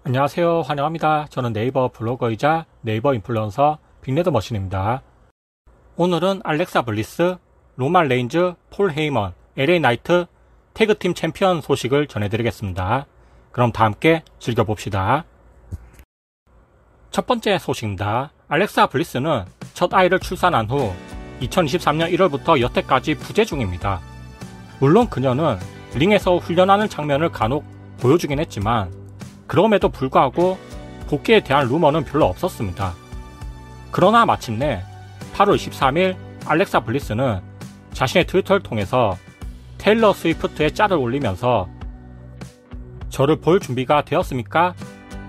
안녕하세요. 환영합니다. 저는 네이버 블로거이자 네이버 인플루언서 빅레드머신입니다. 오늘은 알렉사 블리스, 로만 레인즈, 폴 헤이먼, LA 나이트 태그팀 챔피언 소식을 전해드리겠습니다. 그럼 다 함께 즐겨봅시다. 첫 번째 소식입니다. 알렉사 블리스는 첫 아이를 출산한 후 2023년 1월부터 여태까지 부재 중입니다. 물론 그녀는 링에서 훈련하는 장면을 간혹 보여주긴 했지만 그럼에도 불구하고 복귀에 대한 루머는 별로 없었습니다. 그러나 마침내 8월 23일 알렉사 블리스는 자신의 트위터를 통해서 테일러 스위프트의 짤을 올리면서 저를 볼 준비가 되었습니까?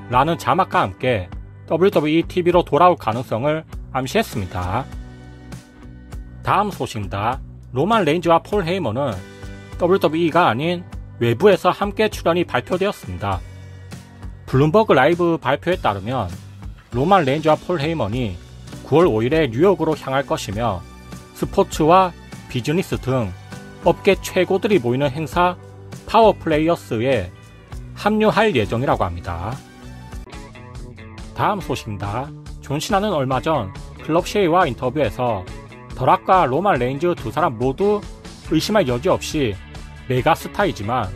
라는 자막과 함께 WWE TV로 돌아올 가능성을 암시했습니다. 다음 소식입니다. 로만 레인즈와 폴 헤이먼은 WWE가 아닌 외부에서 함께 출연이 발표되었습니다. 블룸버그 라이브 발표에 따르면 로만 레인즈와 폴 헤이먼이 9월 5일에 뉴욕으로 향할 것이며 스포츠와 비즈니스 등 업계 최고들이 모이는 행사 파워 플레이어스에 합류할 예정이라고 합니다. 다음 소식입니다. 존 시나는 얼마 전 클럽 쉐이와 인터뷰에서 더락과 로만 레인즈 두 사람 모두 의심할 여지 없이 메가스타이지만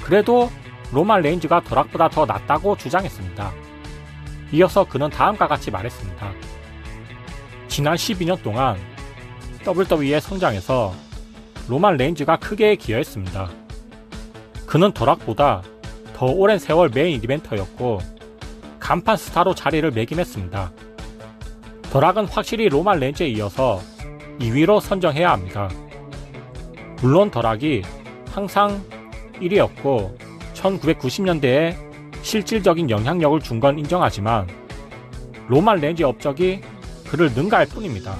그래도 로만 레인즈가 더락보다 더 낫다고 주장했습니다. 이어서 그는 다음과 같이 말했습니다. 지난 12년 동안 WWE의 성장에서 로만 레인즈가 크게 기여했습니다. 그는 더락보다 더 오랜 세월 메인 이벤터였고 간판 스타로 자리를 매김했습니다. 더락은 확실히 로만 레인즈에 이어서 2위로 선정해야 합니다. 물론 더락이 항상 1위였고 1990년대에 실질적인 영향력을 준 건 인정하지만 로만 레인즈의 업적이 그를 능가할 뿐입니다.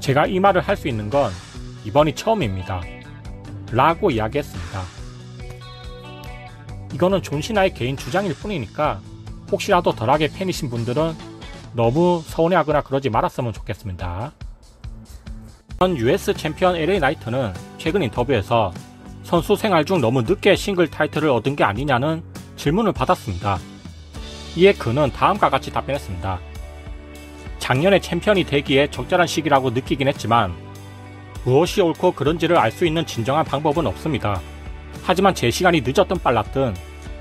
제가 이 말을 할 수 있는 건 이번이 처음입니다. 라고 이야기했습니다. 이거는 존 시나의 개인 주장일 뿐이니까 혹시라도 덜하게 팬이신 분들은 너무 서운해하거나 그러지 말았으면 좋겠습니다. 전 US 챔피언 LA 나이트는 최근 인터뷰에서 선수 생활 중 너무 늦게 싱글 타이틀을 얻은 게 아니냐는 질문을 받았습니다. 이에 그는 다음과 같이 답변했습니다. 작년에 챔피언이 되기에 적절한 시기라고 느끼긴 했지만 무엇이 옳고 그른지를 알 수 있는 진정한 방법은 없습니다. 하지만 제 시간이 늦었든 빨랐든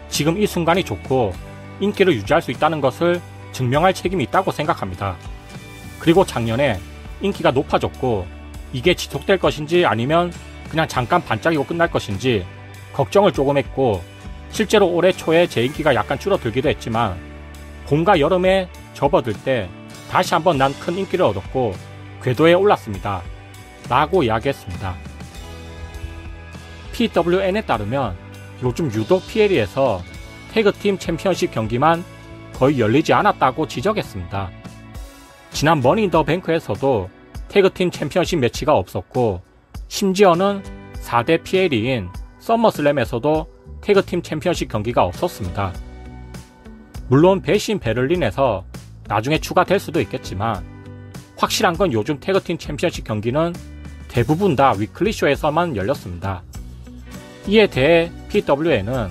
지금 이 순간이 좋고 인기를 유지할 수 있다는 것을 증명할 책임이 있다고 생각합니다. 그리고 작년에 인기가 높아졌고 이게 지속될 것인지 아니면 그냥 잠깐 반짝이고 끝날 것인지 걱정을 조금 했고 실제로 올해 초에 제 인기가 약간 줄어들기도 했지만 봄과 여름에 접어들 때 다시 한번 난 큰 인기를 얻었고 궤도에 올랐습니다. 라고 이야기했습니다. PWN에 따르면 요즘 유독 PLE에서 태그팀 챔피언십 경기만 거의 열리지 않았다고 지적했습니다. 지난 머니 인 더 뱅크에서도 태그팀 챔피언십 매치가 없었고 심지어는 4대 PLE인 썸머슬램에서도 태그팀 챔피언십 경기가 없었습니다. 물론 배신 베를린에서 나중에 추가될 수도 있겠지만 확실한 건 요즘 태그팀 챔피언십 경기는 대부분 다 위클리쇼에서만 열렸습니다. 이에 대해 PWN은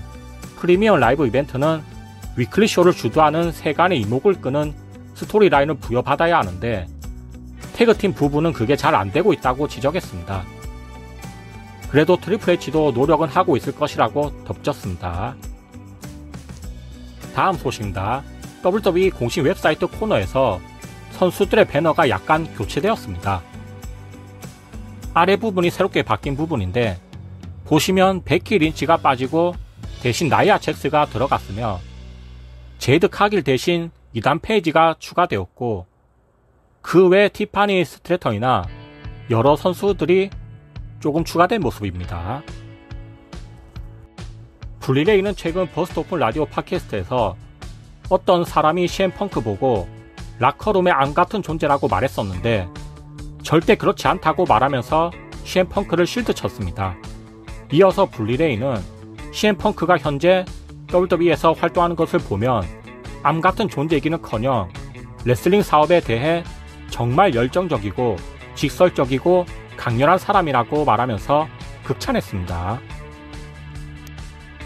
프리미엄 라이브 이벤트는 위클리쇼를 주도하는 세간의 이목을 끄는 스토리라인을 부여받아야 하는데 태그팀 부분은 그게 잘 안되고 있다고 지적했습니다. 그래도 트리플 H도 노력은 하고 있을 것이라고 덧붙였습니다. 다음 소식입니다. WWE 공식 웹사이트 코너에서 선수들의 배너가 약간 교체되었습니다. 아래 부분이 새롭게 바뀐 부분인데 보시면 베키 린치가 빠지고 대신 나이아 잭스가 들어갔으며 제이드 카길 대신 2단 페이지가 추가되었고 그 외 티파니 스트래턴이나 여러 선수들이 조금 추가된 모습입니다. 블리레이는 최근 버스트 오픈 라디오 팟캐스트에서 어떤 사람이 CM 펑크 보고 라커룸의 안 같은 존재라고 말했었는데 절대 그렇지 않다고 말하면서 CM 펑크를 실드 쳤습니다. 이어서 블리레이는 CM 펑크가 현재 WWE에서 활동하는 것을 보면 암 같은 존재이기는커녕 레슬링 사업에 대해 정말 열정적이고 직설적이고 강렬한 사람이라고 말하면서 극찬했습니다.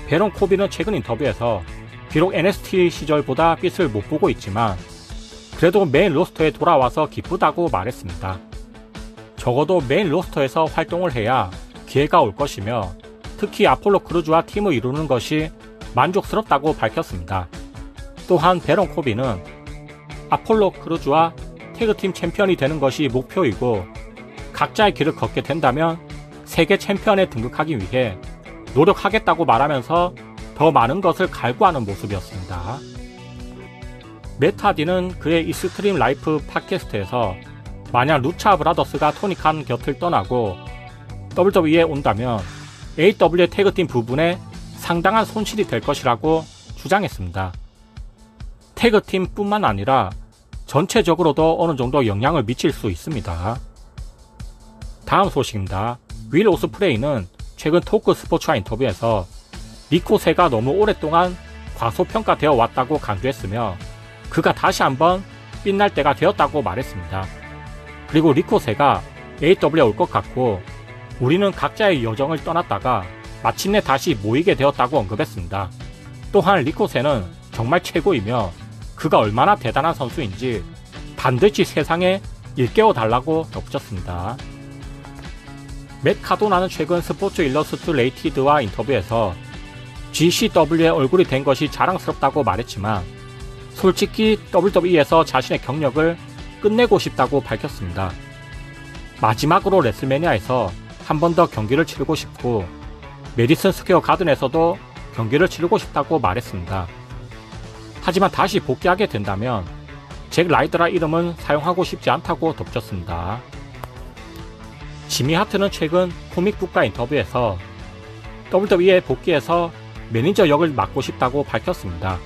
베론 코비는 최근 인터뷰에서 비록 NXT 시절보다 빛을 못 보고 있지만 그래도 메인 로스터에 돌아와서 기쁘다고 말했습니다. 적어도 메인 로스터에서 활동을 해야 기회가 올 것이며 특히 아폴로 크루즈와 팀을 이루는 것이 만족스럽다고 밝혔습니다. 또한 베런 코비는 아폴로 크루즈와 태그팀 챔피언이 되는 것이 목표이고 각자의 길을 걷게 된다면 세계 챔피언에 등극하기 위해 노력하겠다고 말하면서 더 많은 것을 갈구하는 모습이었습니다. 맷 하디는 그의 익스트림 라이프 팟캐스트에서 만약 루차 브라더스가 토니 칸 곁을 떠나고 WWE에 온다면 AW의 태그팀 부분에 상당한 손실이 될 것이라고 주장했습니다. 태그팀 뿐만 아니라 전체적으로도 어느 정도 영향을 미칠 수 있습니다. 다음 소식입니다. 윌 오스프레이는 최근 토크 스포츠와 인터뷰에서 리코세가 너무 오랫동안 과소평가되어 왔다고 강조했으며 그가 다시 한번 빛날 때가 되었다고 말했습니다. 그리고 리코세가 AW에 올 것 같고 우리는 각자의 여정을 떠났다가 마침내 다시 모이게 되었다고 언급했습니다. 또한 리코세는 정말 최고이며 그가 얼마나 대단한 선수인지 반드시 세상에 일깨워달라고 덧붙였습니다. 맷 카도나는 최근 스포츠 일러스트레이티드와 인터뷰에서 GCW의 얼굴이 된 것이 자랑스럽다고 말했지만 솔직히 WWE에서 자신의 경력을 끝내고 싶다고 밝혔습니다. 마지막으로 레슬매니아에서 한 번 더 경기를 치르고 싶고 메디슨 스퀘어 가든에서도 경기를 치르고 싶다고 말했습니다. 하지만 다시 복귀하게 된다면 잭 라이더라 이름은 사용하고 싶지 않다고 덧붙였습니다. 지미 하트는 최근 코믹북과 인터뷰에서 WWE에 복귀해서 매니저 역을 맡고 싶다고 밝혔습니다.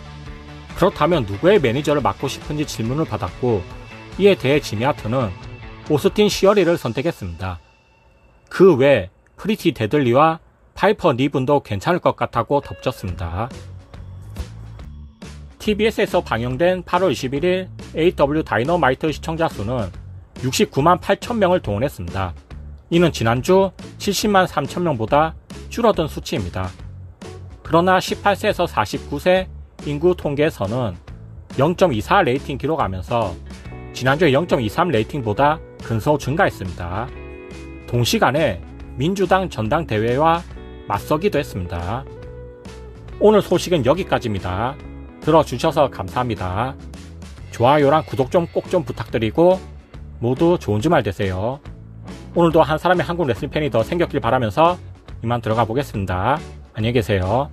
그렇다면 누구의 매니저를 맡고 싶은지 질문을 받았고 이에 대해 지미 하트는 오스틴 시어리를 선택했습니다. 그 외 프리티 데들리와 파이퍼 니분도 괜찮을 것 같다고 덧붙였습니다. TBS에서 방영된 8월 21일 AW 다이너마이트 시청자 수는 69만 8천 명을 동원했습니다. 이는 지난주 70만 3천 명보다 줄어든 수치입니다. 그러나 18세에서 49세 인구 통계에서는 0.24 레이팅 기록하면서 지난주에 0.23 레이팅보다 근소 증가했습니다. 동시간에 민주당 전당대회와 맞서기도 했습니다. 오늘 소식은 여기까지입니다. 들어주셔서 감사합니다. 좋아요랑 구독 좀 꼭 좀 부탁드리고 모두 좋은 주말 되세요. 오늘도 한 사람의 한국 레슬링 팬이 더 생겼길 바라면서 이만 들어가 보겠습니다. 안녕히 계세요.